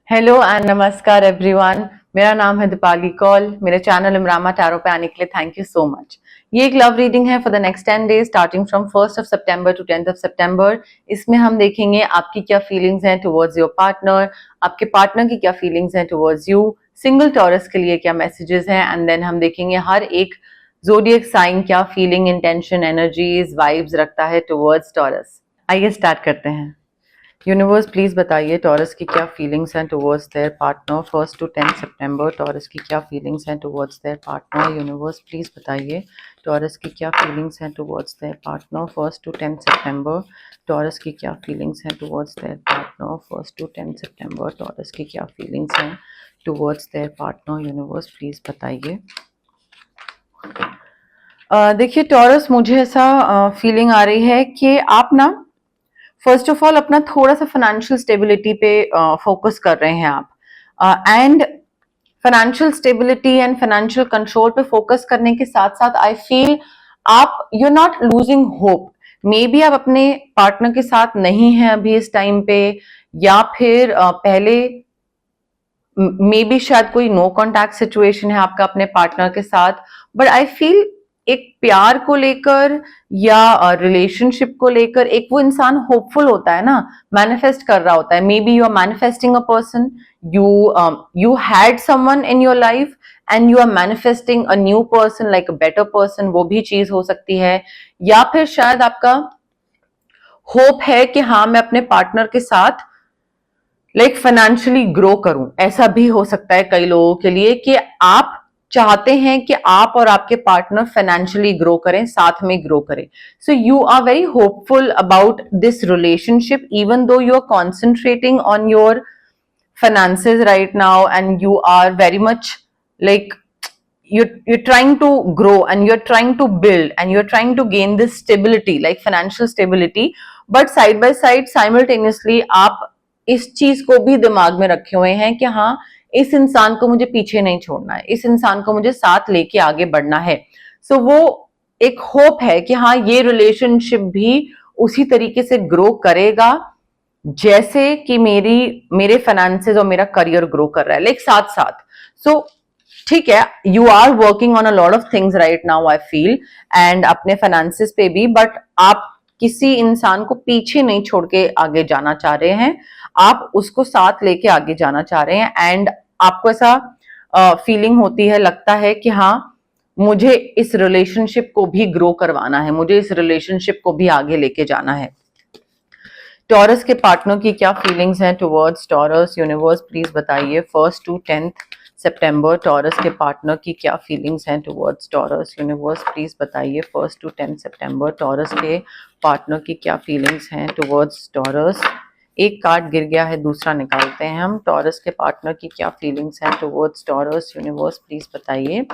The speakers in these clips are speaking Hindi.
हेलो एंड नमस्कार एवरीवन। मेरा नाम है दीपाली कौल। मेरे चैनल इमरामा टैरो पे आने के लिए थैंक यू सो मच। ये एक लव रीडिंग है for the next 10 days starting from 1st of सितंबर टू 10th ऑफ सितंबर। इसमें हम देखेंगे आपकी क्या फीलिंग्स हैं टुवर्ड्स योर पार्टनर, आपके पार्टनर की क्या फीलिंग्स हैं टुवर्ड्स यू, सिंगल टॉरस के लिए क्या मैसेजेस हैं, एंड देन हम देखेंगे हर एक ज़ोडिएक साइन क्या फीलिंग, इंटेंशन, एनर्जीज, वाइब्स रखता है टुवर्ड्स टॉरस। आइए स्टार्ट करते हैं। यूनिवर्स प्लीज बताइए टॉरस की क्या फीलिंग्स हैं towards their partner 1st to 10th September. Taurus की क्या फीलिंग्स हैं towards their partner. Universe please बताइए टॉरस की क्या फीलिंग्स हैं towards their partner 1st to 10th September. Taurus की क्या फीलिंग्स हैं towards their partner 1st to 10th September. Taurus की क्या फीलिंग्स हैं towards their partner. Universe please बताइए। देखिए टॉरस, मुझे ऐसा फीलिंग आ रही है कि आप ना फर्स्ट ऑफ ऑल अपना थोड़ा सा फाइनेंशियल स्टेबिलिटी पे फोकस कर रहे हैं आप, and financial stability and financial control पे फोकस करने के साथ साथ आई फील आप you are not losing hope. Maybe आप अपने पार्टनर के साथ नहीं हैं अभी इस टाइम पे, या फिर पहले मे बी शायद कोई नो कॉन्टैक्ट सिचुएशन है आपका अपने पार्टनर के साथ, बट आई फील एक प्यार को लेकर या रिलेशनशिप को लेकर एक वो इंसान होपफुल होता है ना, मैनिफेस्ट कर रहा होता है। Maybe you are manifesting a person, you had someone in your life and you are manifesting a new person like a better person, वो भी चीज हो सकती है। या फिर शायद आपका होप है कि हाँ मैं अपने पार्टनर के साथ लाइक फाइनेंशियली ग्रो करूं, ऐसा भी हो सकता है कई लोगों के लिए कि आप चाहते हैं कि आप और आपके पार्टनर फाइनेंशियली ग्रो करें, साथ में ग्रो करें। So you are very hopeful about this relationship even though you are concentrating on your finances right now, and you are very much like you're trying to grow and you're trying to build and you're trying to gain this stability like financial stability, but side by side simultaneously आप इस चीज को भी दिमाग में रखे हुए हैं कि हाँ इस इंसान को मुझे पीछे नहीं छोड़ना है, इस इंसान को मुझे साथ लेके आगे बढ़ना है। सो वो एक होप है कि हाँ ये रिलेशनशिप भी उसी तरीके से ग्रो करेगा जैसे कि मेरे फाइनेंसेस और मेरा करियर ग्रो कर रहा है लाइक साथ साथ। सो ठीक है, you are working on a lot of things right now I feel, and अपने फाइनेंसेस पे भी, बट आप किसी इंसान को पीछे नहीं छोड़ के आगे जाना चाह रहे हैं, आप उसको साथ लेके आगे जाना चाह रहे हैं। एंड आपको ऐसा फीलिंग होती है, लगता है कि हाँ मुझे इस रिलेशनशिप को भी ग्रो करवाना है, मुझे इस रिलेशनशिप को भी आगे लेके जाना है। टॉरस के पार्टनर की क्या फीलिंग्स हैं टुवर्ड्स टॉरस। यूनिवर्स प्लीज बताइए 1st to 10th September. Taurus के पार्टनर की क्या फीलिंग्स हैं टुवर्ड्स टॉरस। यूनिवर्स प्लीज बताइए 1st to 10th September. Taurus के पार्टनर की क्या फीलिंग्स हैं टुवर्ड्स टॉरस। एक कार्ड गिर गया है, दूसरा निकालते हैं हम। टॉरस के पार्टनर की क्या फीलिंग्स हैं टुवर्ड्स टॉरस। यूनिवर्स प्लीज बताइए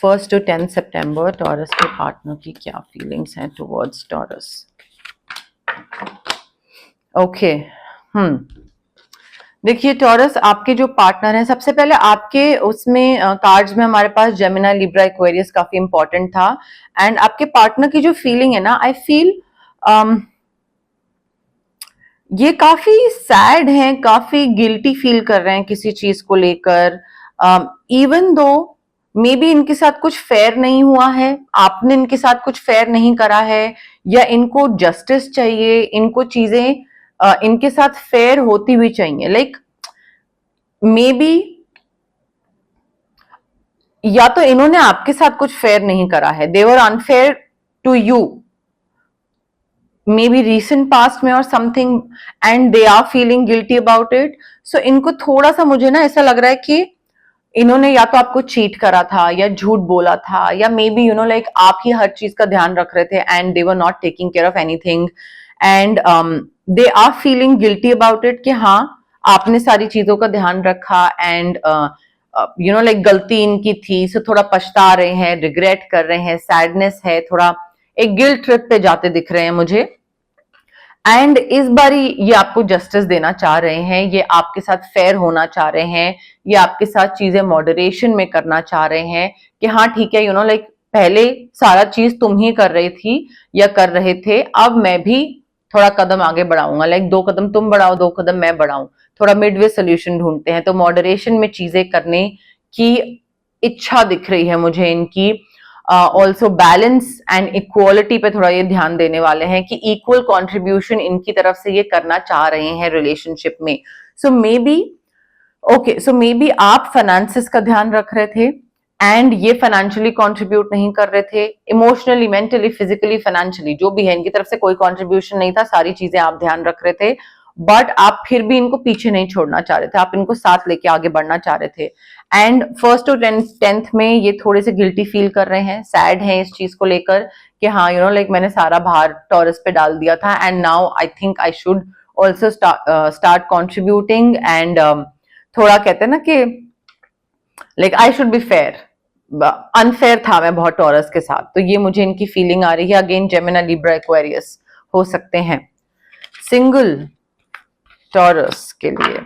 1st to 10th September. Taurus के पार्टनर की क्या फीलिंग्स हैं टुवर्ड्स टॉरस। ओके देखिए टॉरस, आपके जो पार्टनर हैं, सबसे पहले आपके उसमें कार्ड्स में हमारे पास जेमिनी, लिब्रा, एक्वेरियस काफी इंपॉर्टेंट था। एंड आपके पार्टनर की जो फीलिंग है ना, आई फील ये काफी सैड हैं, काफी गिल्टी फील कर रहे हैं किसी चीज को लेकर। इवन दो मे बी इनके साथ कुछ फेयर नहीं हुआ है, आपने इनके साथ कुछ फेयर नहीं करा है, या इनको जस्टिस चाहिए, इनको चीजें इनके साथ फेयर होती हुई चाहिए। लाइक मे बी या तो इन्होंने आपके साथ कुछ फेयर नहीं करा है, they were unfair to you maybe recent past में और something, and they are feeling guilty about it. So इनको थोड़ा सा मुझे ना ऐसा लग रहा है कि इन्होंने या तो आपको चीट करा था या झूठ बोला था, या मे बी लाइक आप ही हर चीज का ध्यान रख रहे थे and they were not taking care of anything, and they are feeling guilty about it कि हाँ आपने सारी चीजों का ध्यान रखा एंड लाइक गलती इनकी थी। सो थोड़ा पछता रहे हैं, रिग्रेट कर रहे हैं, सैडनेस है, थोड़ा एक गिल्ट ट्रिप पे जाते दिख रहे हैं मुझे। एंड इस बारी ये आपको जस्टिस देना चाह रहे हैं, ये आपके साथ फेयर होना चाह रहे हैं, ये आपके साथ चीजें मॉडरेशन में करना चाह रहे हैं कि हाँ ठीक है लाइक पहले सारा चीज तुम ही कर रही थी या कर रहे थे, अब मैं भी थोड़ा कदम आगे बढ़ाऊंगा, लाइक 2 कदम तुम बढ़ाओ 2 कदम मैं बढ़ाऊं, थोड़ा मिडवे सोल्यूशन ढूंढते हैं, तो मॉडरेशन में चीजें करने की इच्छा दिख रही है मुझे इनकी। ऑल्सो बैलेंस एंड इक्वालिटी पे थोड़ा ये ध्यान देने वाले हैं कि इक्वल कंट्रीब्यूशन इनकी तरफ से ये करना चाह रहे हैं रिलेशनशिप में। So maybe okay, so maybe आप फाइनेंसेस का ध्यान रख रहे थे एंड ये फाइनेंशियली कंट्रीब्यूट नहीं कर रहे थे, इमोशनली, मेंटली, फिजिकली, फाइनेंशियली जो भी है इनकी तरफ से कोई कंट्रीब्यूशन नहीं था, सारी चीजें आप ध्यान रख रहे थे, बट आप फिर भी इनको पीछे नहीं छोड़ना चाह रहे थे, आप इनको साथ लेके आगे बढ़ना चाह रहे थे। एंड फर्स्ट टू टेंथ में ये थोड़े से गिल्टी फील कर रहे हैं, सैड हैं इस चीज को लेकर कि हाँ यू नो लाइक मैंने सारा भार टॉरस पे डाल दिया था and now I think I should also start contributing and थोड़ा कहते हैं ना कि like I should be fair, unfair था मैं बहुत टॉरस के साथ, तो ये मुझे इनकी फीलिंग आ रही है। अगेन जेमिनी, लिब्रा, एक्वेरियस हो सकते हैं। सिंगल टॉरस के लिए,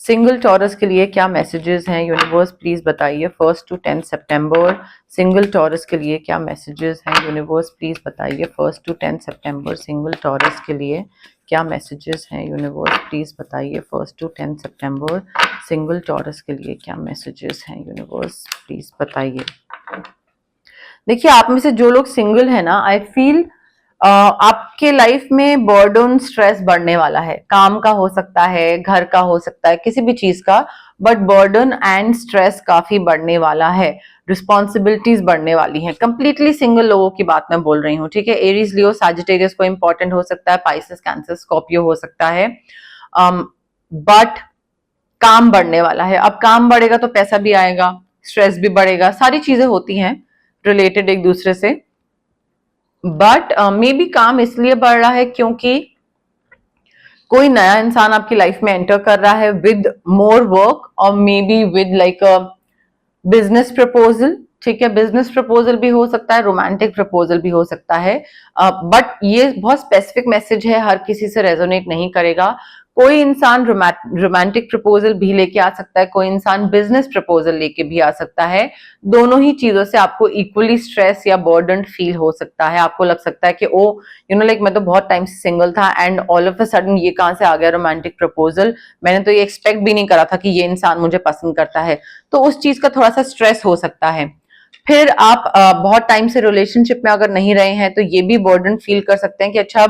सिंगल टॉरस के लिए क्या मैसेजेस हैं यूनिवर्स, प्लीज बताइए। 1 to 10 सितंबर सिंगल टॉरस के लिए क्या मैसेजेस हैं यूनिवर्स, प्लीज बताइए। 1 to 10 सितंबर सिंगल टॉरस के लिए क्या मैसेजेस हैं यूनिवर्स, प्लीज बताइए। 1 to 10 सितंबर सिंगल टॉरस के लिए क्या मैसेजेस हैं यूनिवर्स, प्लीज बताइए। देखिए आप में से जो लोग सिंगल है ना, आई फील आपके लाइफ में बर्डन, स्ट्रेस बढ़ने वाला है, काम का हो सकता है, घर का हो सकता है, किसी भी चीज का, बट बर्डन एंड स्ट्रेस काफी बढ़ने वाला है, रिस्पॉन्सिबिलिटीज बढ़ने वाली हैं। कंप्लीटली सिंगल लोगों की बात मैं बोल रही हूँ, ठीक है। एरीज, लियो, सैजिटेरियस को इंपॉर्टेंट हो सकता है, पाइसेस, कैंसर, स्कॉर्पियो हो सकता है, बट काम बढ़ने वाला है। अब काम बढ़ेगा तो पैसा भी आएगा, स्ट्रेस भी बढ़ेगा, सारी चीजें होती हैं रिलेटेड एक दूसरे से, बट मे बी काम इसलिए बढ़ रहा है क्योंकि कोई नया इंसान आपकी लाइफ में एंटर कर रहा है विद मोर वर्क और may be with like a business proposal, ठीक है। बिजनेस प्रपोजल भी हो सकता है, रोमांटिक प्रपोजल भी हो सकता है, बट ये बहुत स्पेसिफिक मैसेज है, हर किसी से रेजोनेट नहीं करेगा। कोई इंसान रोमांटिक प्रपोजल भी लेके आ सकता है, कोई इंसान बिजनेस प्रपोजल लेके भी आ सकता है। दोनों ही चीजों से आपको इक्वली स्ट्रेस या बर्डन फील हो सकता है। आपको लग सकता है कि ओ यू नो लाइक मैं तो बहुत टाइम से सिंगल था and all of a sudden ये कहां से आ गया रोमांटिक प्रपोजल, मैंने तो ये एक्सपेक्ट भी नहीं करा था कि ये इंसान मुझे पसंद करता है, तो उस चीज का थोड़ा सा स्ट्रेस हो सकता है। फिर आप बहुत टाइम से रिलेशनशिप में अगर नहीं रहे हैं तो ये भी बर्डन फील कर सकते हैं कि अच्छा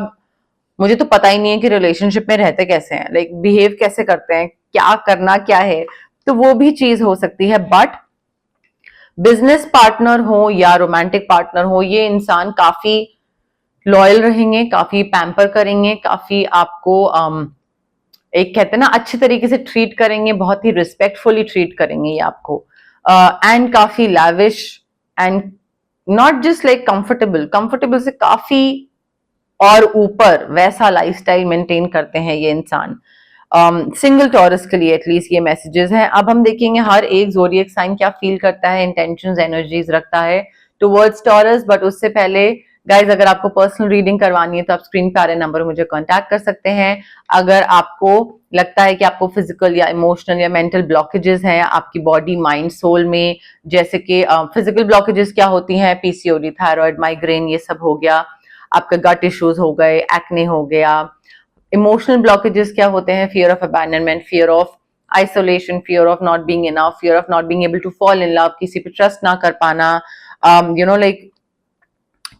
मुझे तो पता ही नहीं है कि रिलेशनशिप में रहते कैसे हैं, लाइक बिहेव कैसे करते हैं, क्या करना क्या है, तो वो भी चीज हो सकती है। बट बिजनेस पार्टनर हो या रोमांटिक पार्टनर हो, ये इंसान काफी लॉयल रहेंगे, काफी पैम्पर करेंगे, काफी आपको एक कहते हैं ना अच्छे तरीके से ट्रीट करेंगे, बहुत ही रिस्पेक्टफुली ट्रीट करेंगे ये आपको, एंड काफी lavish and not just like comfortable, comfortable से काफी और ऊपर वैसा लाइफस्टाइल मेंटेन करते हैं ये इंसान। सिंगल टॉरस के लिए एटलीस्ट ये मैसेजेस हैं। अब हम देखेंगे हर एक ज़ोडिएक साइन क्या फील करता है, इंटेंशंस, एनर्जीज रखता है टुवर्ड्स टॉरस। बट उससे पहले गाइज अगर आपको पर्सनल रीडिंग करवानी है तो आप स्क्रीन पे आ रहे नंबर मुझे कांटेक्ट कर सकते हैं। अगर आपको लगता है कि आपको फिजिकल या इमोशनल या मेंटल ब्लॉकेजेस हैं आपकी बॉडी, माइंड, सोल में, जैसे कि फिजिकल ब्लॉकेजेस क्या होती हैं, पीसीओडी, थायराइड, माइग्रेन, ये सब हो गया, आपका गट इश्यूज हो गए, एक्ने हो गया। इमोशनल ब्लॉकेजेस क्या होते हैं, fear of abandonment, fear of isolation, fear of not being enough, fear of not being able to fall in love, किसी पे ट्रस्ट ना कर पाना, you know like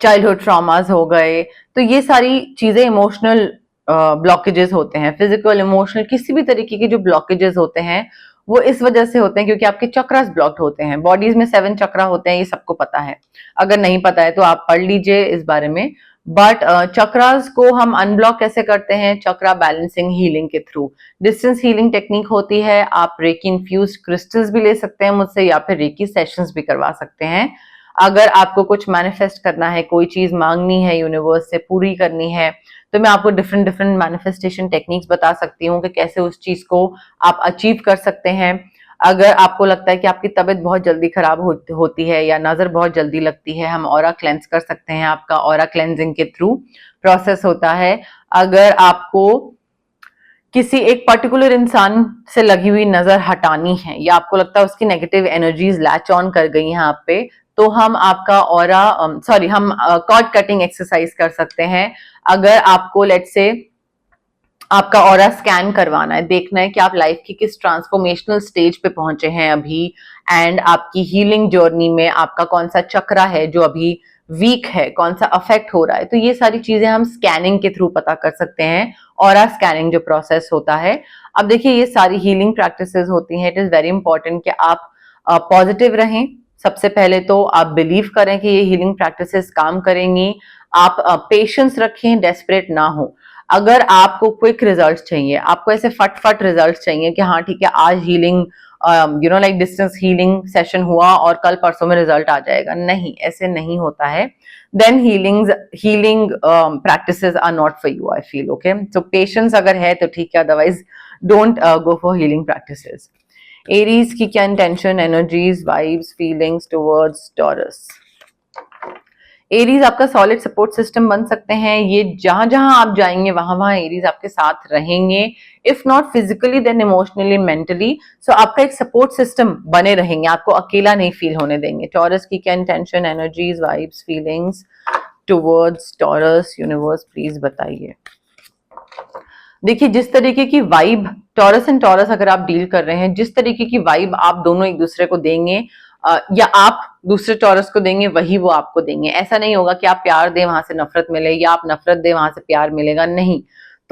childhood traumas हो गए। तो ये सारी चीजें इमोशनल ब्लॉकेजेस होते हैं। फिजिकल, इमोशनल, किसी भी तरीके के जो ब्लॉकेजेस होते हैं वो इस वजह से होते हैं क्योंकि आपके चक्रास ब्लॉक्ड होते हैं। बॉडीज में 7 चक्रा होते हैं, ये सबको पता है, अगर नहीं पता है तो आप पढ़ लीजिए इस बारे में। बट चक्रास को हम अनब्लॉक कैसे करते हैं, चक्रा बैलेंसिंग हीलिंग के थ्रू। डिस्टेंस हीलिंग टेक्निक होती है, आप रेकी इन्फ्यूज्ड क्रिस्टल्स भी ले सकते हैं मुझसे या फिर रेकी सेशंस भी करवा सकते हैं। अगर आपको कुछ मैनिफेस्ट करना है, कोई चीज मांगनी है, यूनिवर्स से पूरी करनी है, तो मैं आपको डिफरेंट डिफरेंट मैनिफेस्टेशन टेक्निक्स बता सकती हूँ कि कैसे उस चीज को आप अचीव कर सकते हैं। अगर आपको लगता है कि आपकी तबीयत बहुत जल्दी खराब होती है या नजर बहुत जल्दी लगती है, हम ऑरा क्लेंस कर सकते हैं, आपका ऑरा क्लेंजिंग के थ्रू प्रोसेस होता है। अगर आपको किसी एक पर्टिकुलर इंसान से लगी हुई नजर हटानी है या आपको लगता है उसकी नेगेटिव एनर्जीज लैच ऑन कर गई हैं आप पे, तो हम आपका ऑरा हम कॉर्ड कटिंग एक्सरसाइज कर सकते हैं। अगर आपको लेट्स से आपका ऑरा स्कैन करवाना है, देखना है कि आप लाइफ की किस ट्रांसफॉर्मेशनल स्टेज पे पहुंचे हैं अभी, एंड आपकी हीलिंग जर्नी में आपका कौन सा चक्रा है जो अभी वीक है, कौन सा अफेक्ट हो रहा है। तो ये सारी चीजें हम स्कैनिंग के थ्रू पता कर सकते हैं, ऑरा स्कैनिंग जो प्रोसेस होता है। अब देखिए ये सारी हीलिंग प्रैक्टिसेस होती हैं, इट इज वेरी इंपॉर्टेंट कि आप पॉजिटिव रहें। सबसे पहले तो आप बिलीव करें कि ये हीलिंग प्रैक्टिसेस काम करेंगी। आप पेशेंस रखें, डेस्परेट ना हो। अगर आपको क्विक रिजल्ट चाहिए, आपको ऐसे फट रिजल्ट चाहिए कि हाँ ठीक है आज healing like distance healing session हुआ और कल परसों में रिजल्ट आ जाएगा, नहीं, ऐसे नहीं होता है। Then healing practices are not for you, I feel. Okay, so patience अगर है तो ठीक है, otherwise don't go for healing practices. Aries की क्या intention, energies, vibes, feelings towards Taurus. Aries आपका सॉलिड सपोर्ट सिस्टम बन सकते हैं। ये जहां जहां आप जाएंगे वहां वहां एरीज आपके साथ रहेंगे, if not physically then emotionally, mentally. So आपका एक सपोर्ट सिस्टम बने रहेंगे, आपको अकेला नहीं फील होने देंगे। टॉरस की क्या intention, energies, vibes, feelings towards taurus, universe please बताइए। देखिए जिस तरीके की वाइब टॉरस एंड टॉरस अगर आप डील कर रहे हैं, जिस तरीके की वाइब आप दोनों एक दूसरे को देंगे या आप दूसरे टॉरस को देंगे, वही वो आपको देंगे। ऐसा नहीं होगा कि आप प्यार दें वहां से नफरत मिले, या आप नफरत दें वहां से प्यार मिलेगा, नहीं।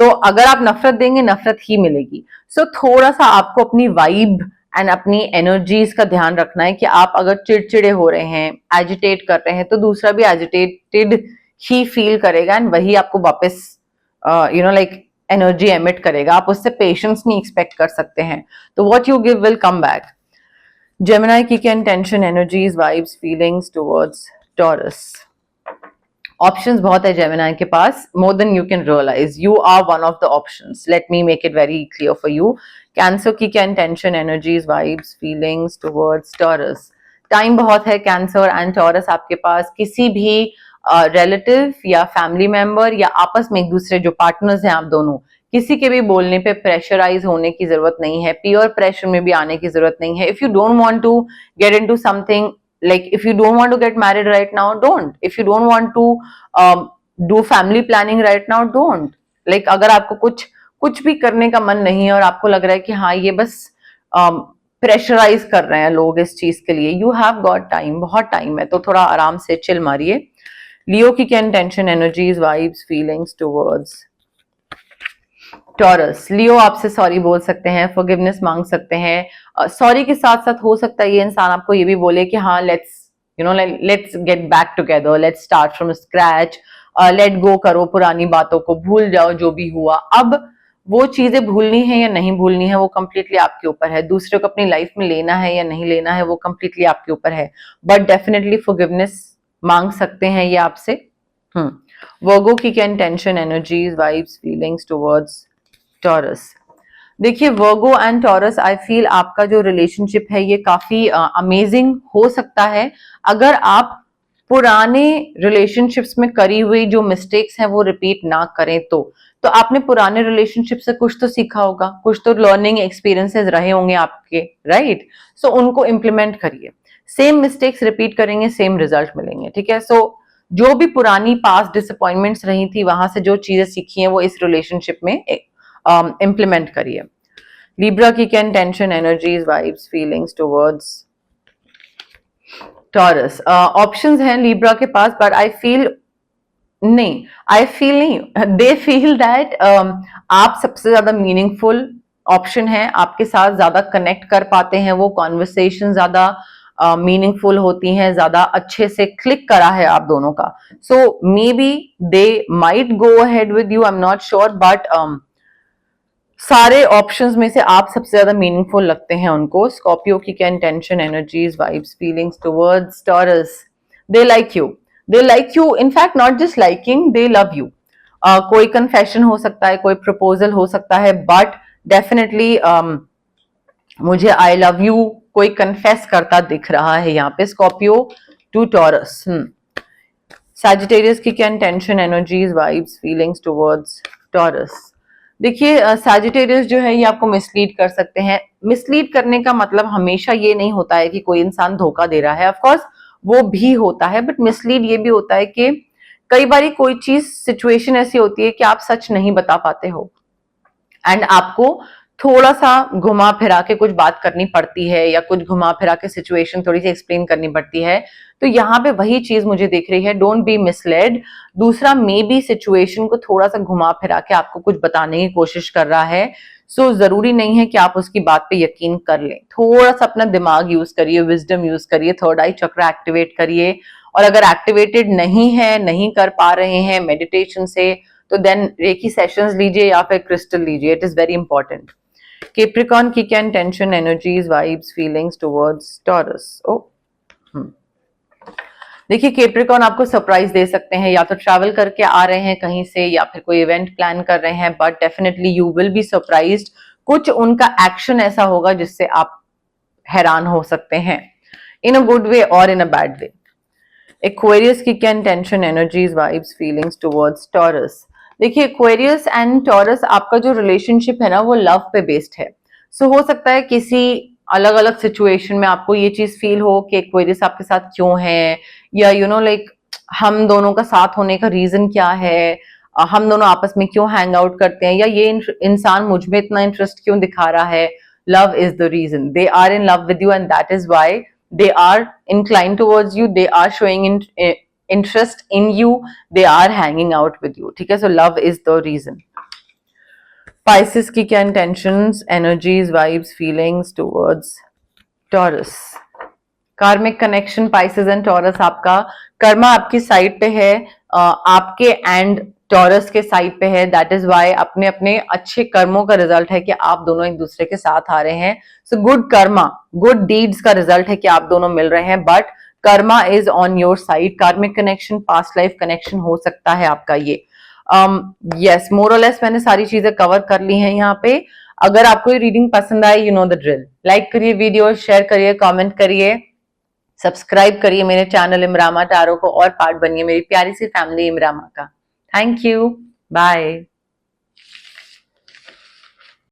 तो अगर आप नफरत देंगे नफरत ही मिलेगी। सो थोड़ा सा आपको अपनी वाइब एंड अपनी एनर्जीज का ध्यान रखना है कि आप अगर चिड़चिड़े हो रहे हैं, एजिटेट कर रहे हैं, तो दूसरा भी एजिटेटेड ही फील करेगा एंड वही आपको वापस लाइक एनर्जी एमिट करेगा। आप उससे पेशेंस नहीं एक्सपेक्ट कर सकते हैं। तो what you give will come back. Gemini की क्या intention, energies, vibes, feelings towards Taurus. Options बहुत है जेमिनी के पास, more than you can realise. You are one of the options, let me make it very clear for you. Cancer की क्या intention, energies, vibes, feelings towards Taurus. Time बहुत है कैंसर एंड टॉरस आपके पास। किसी भी रिलेटिव या फैमिली मेंबर या आपस में एक दूसरे जो पार्टनर्स हैं आप दोनों, किसी के भी बोलने पे प्रेशराइज होने की जरूरत नहीं है, पीयर प्रेशर में भी आने की जरूरत नहीं है। If you don't want to get into something, like if you don't want to get married right now, don't. If you don't want to do family planning right now, don't. like अगर आपको कुछ भी करने का मन नहीं है और आपको लग रहा है कि हाँ ये बस प्रेशराइज कर रहे हैं लोग इस चीज के लिए, यू हैव गॉट टाइम, बहुत टाइम है, तो थोड़ा आराम से चिल मारिए। लियो की क्या intention, energies, vibes, feelings towards Taurus. Leo आपसे सॉरी बोल सकते हैं, फॉरगिवनेस मांग सकते हैं। सॉरी के साथ साथ हो सकता है ये इंसान आपको ये भी बोले कि हाँ let's get back together, let's start from scratch, let go करो पुरानी बातों को, भूल जाओ जो भी हुआ। अब वो चीजें भूलनी है या नहीं भूलनी है वो कंप्लीटली आपके ऊपर है। दूसरे को अपनी लाइफ में लेना है या नहीं लेना है वो कंप्लीटली आपके ऊपर है, बट डेफिनेटली फॉरगिवनेस मांग सकते हैं ये आपसे। वर्गो की क्या intention, energies, vibes, feelings towards Taurus. देखिए Virgo and Taurus, I feel आपका जो रिलेशनशिप है ये काफी अमेजिंग हो सकता है अगर आप पुराने रिलेशनशिप्स में करी हुई जो मिस्टेक्स हैं वो रिपीट ना करें। तो आपने पुराने रिलेशनशिप से कुछ तो सीखा होगा, कुछ तो लर्निंग एक्सपीरियंसेस रहे होंगे आपके, राइट। सो उनको इम्प्लीमेंट करिए। सेम मिस्टेक्स रिपीट करेंगे, सेम रिजल्ट मिलेंगे, ठीक है। सो जो भी पुरानी पास्ट डिसअपॉइंटमेंट्स रही थी वहां से जो चीजें सीखी हैं वो इस रिलेशनशिप में इम्प्लीमेंट करिए। लिब्रा की क्या intention, energies, vibes, feelings towards Taurus. Options हैं लिब्रा के पास, बट आई फील नहीं, दे फील दैट आप सबसे ज्यादा मीनिंगफुल ऑप्शन है, आपके साथ ज्यादा कनेक्ट कर पाते हैं, वो कॉन्वर्सेशन ज्यादा मीनिंगफुल होती हैं, ज्यादा अच्छे से क्लिक करा है आप दोनों का। So maybe they might go ahead with you, I am not sure, but सारे ऑप्शंस में से आप सबसे ज्यादा मीनिंगफुल लगते हैं उनको। स्कॉर्पियो की क्या intention, energies, vibes, feelings towards taurus. They like you, in fact not just liking, they love you. कोई कन्फेशन हो सकता है, कोई प्रपोजल हो सकता है, बट डेफिनेटली मुझे आई लव यू कोई कन्फेस करता दिख रहा है यहाँ पे स्कॉर्पियो टू टॉरस। सैजिटेरियस की क्या intention, energies, vibes, feelings towards Taurus. देखिए सैजिटेरियस जो है ये आपको मिसलीड कर सकते हैं। मिसलीड करने का मतलब हमेशा ये नहीं होता है कि कोई इंसान धोखा दे रहा है, ऑफ कोर्स वो भी होता है, बट मिसलीड ये भी होता है कि कई बार कोई चीज सिचुएशन ऐसी होती है कि आप सच नहीं बता पाते हो, एंड आपको थोड़ा सा घुमा फिरा के कुछ बात करनी पड़ती है या कुछ घुमा फिरा के सिचुएशन थोड़ी सी एक्सप्लेन करनी पड़ती है। तो यहाँ पे वही चीज मुझे दिख रही है, डोंट बी मिसलेड। दूसरा मे बी सिचुएशन को थोड़ा सा घुमा फिरा के आपको कुछ बताने की कोशिश कर रहा है। सो जरूरी नहीं है कि आप उसकी बात पे यकीन कर लें, थोड़ा सा अपना दिमाग यूज करिए, विजडम यूज करिए, थर्ड आई चक्र एक्टिवेट करिए। और अगर एक्टिवेटेड नहीं है, नहीं कर पा रहे हैं मेडिटेशन से, तो देन रेकी सेशंस लीजिए या फिर क्रिस्टल लीजिए, it is very important. Capricorn की क्या intention, energies, vibes, feelings towards Taurus? देखिए Capricorn आपको सरप्राइज दे सकते हैं, या तो ट्रैवल करके आ रहे हैं कहीं से या फिर कोई इवेंट प्लान कर रहे हैं, but definitely you will be surprised. कुछ उनका एक्शन ऐसा होगा जिससे आप हैरान हो सकते हैं, इन अ गुड वे और इन अ बैड वे। एक्वेरियस की क्या intention, energies, vibes, feelings towards Taurus? देखिए एक्वेरियस एंड टॉरस आपका जो रिलेशनशिप है ना वो लव पे बेस्ड है। सो हो सकता है किसी अलग अलग सिचुएशन में आपको ये चीज फील हो कि एक्वेरियस आपके साथ क्यों है, या यू नो लाइक हम दोनों का साथ होने का रीजन क्या है, हम दोनों आपस में क्यों हैंग आउट करते हैं, या ये इंसान मुझ में इतना इंटरेस्ट क्यों दिखा रहा है। Love is the reason, they are in love with you and that is why they are inclined towards you, they are showing interest in you, they are hanging out with you, ठीक है। so love is the reason। Pisces की क्या intentions, energies, vibes, feelings towards Taurus? Karmic connection Pisces and Taurus, आपका कर्मा आपकी साइड पे है, आपके एंड टॉरस के साइड पे है, दैट इज वाई अपने अपने अच्छे कर्मों का रिजल्ट है कि आप दोनों एक दूसरे के साथ आ रहे हैं। So good Karma, good deeds का रिजल्ट है कि आप दोनों मिल रहे हैं, but Karma is on your side. Karmic connection, past life connection हो सकता है आपका ये। यस, मोर और लेस मैंने सारी चीजें कवर कर ली हैं यहाँ पे। अगर आपको ये रीडिंग पसंद आए, you know the drill, like करिए वीडियो, शेयर करिए, कॉमेंट करिए, सब्सक्राइब करिए मेरे चैनल इमरामा टैरो को और पार्ट बनिए मेरी प्यारी सी फैमिली इमरामा का। Thank you, bye.